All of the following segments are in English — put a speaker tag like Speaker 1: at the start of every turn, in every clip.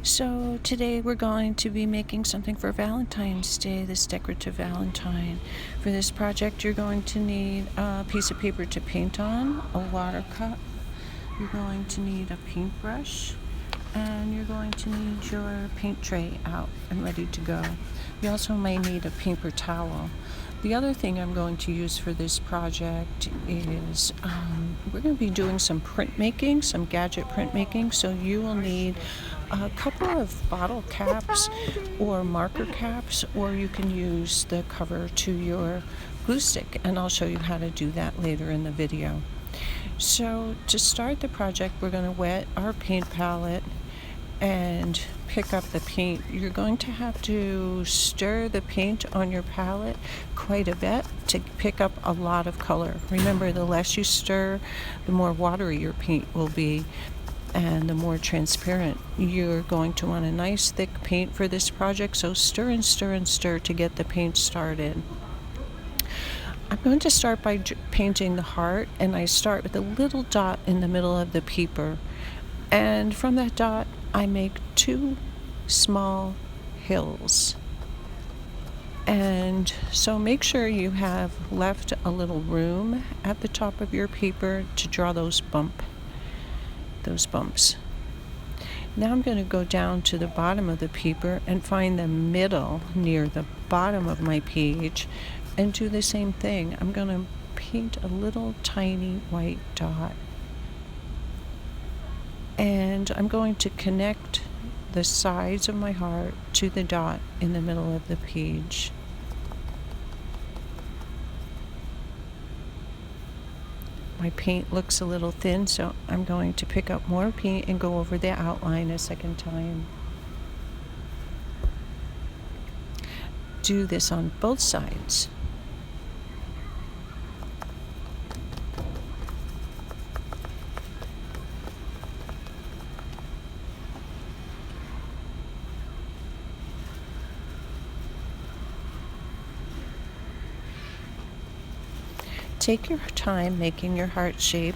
Speaker 1: So today we're going to be making something for Valentine's Day, this decorative Valentine. For this project you're going to need a piece of paper to paint on, a water cup, you're going to need a paintbrush, and you're going to need your paint tray out and ready to go. You also may need a paper towel. The other thing I'm going to use for this project is we're going to be doing some printmaking, some gadget printmaking, so you will need a couple of bottle caps or marker caps, or you can use the cover to your glue stick, and I'll show you how to do that later in the video. So to start the project, we're going to wet our paint palette and pick up the paint. You're going to have to stir the paint on your palette quite a bit to pick up a lot of color. Remember, the less you stir, the more watery your paint will be and the more transparent. You're going to want a nice thick paint for this project, so stir and stir and stir to get the paint started. I'm going to start by painting the heart, and I start with a little dot in the middle of the paper, and from that dot I make two small hills. And so make sure you have left a little room at the top of your paper to draw those bumps. Now I'm going to go down to the bottom of the paper and find the middle near the bottom of my page and do the same thing. I'm going to paint a little tiny white dot, and I'm going to connect the sides of my heart to the dot in the middle of the page. My paint looks a little thin, so I'm going to pick up more paint and go over the outline a second time. Do this on both sides. Take your time making your heart shape.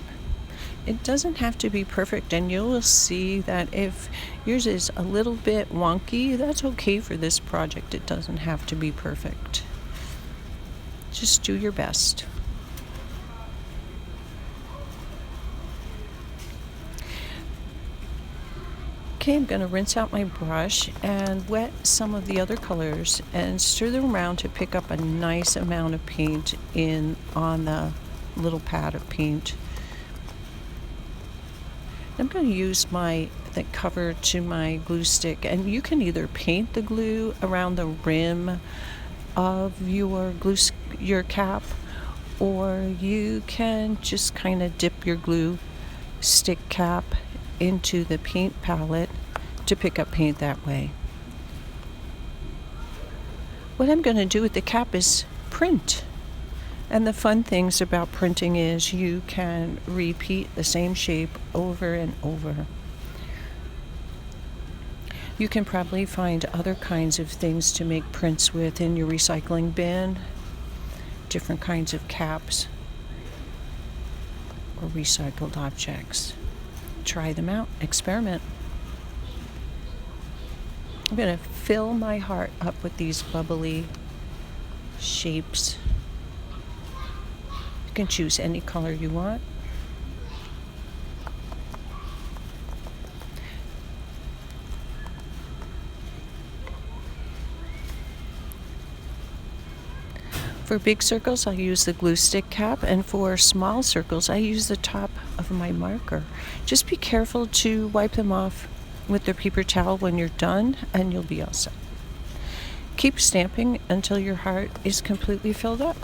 Speaker 1: It doesn't have to be perfect, and you will see that if yours is a little bit wonky, that's okay for this project. It doesn't have to be perfect. Just do your best. Okay, I'm going to rinse out my brush and wet some of the other colors and stir them around to pick up a nice amount of paint on the little pad of paint. I'm going to use the cover to my glue stick, and you can either paint the glue around the rim of your cap, or you can just kind of dip your glue stick cap into the paint palette to pick up paint that way. What I'm going to do with the cap is print. And the fun things about printing is you can repeat the same shape over and over. You can probably find other kinds of things to make prints with in your recycling bin, different kinds of caps or recycled objects. Try them out, experiment. I'm going to fill my heart up with these bubbly shapes. You can choose any color you want. For big circles, I'll use the glue stick cap, and for small circles, I use the top of my marker. Just be careful to wipe them off with the paper towel when you're done, and you'll be all set. Keep stamping until your heart is completely filled up.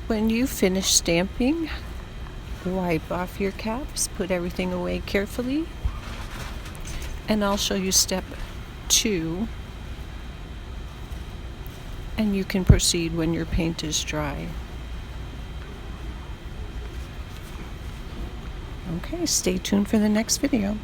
Speaker 1: When you finish stamping, wipe off your caps, put everything away carefully, and I'll show you step 2, and you can proceed when your paint is dry. Okay, stay tuned for the next video.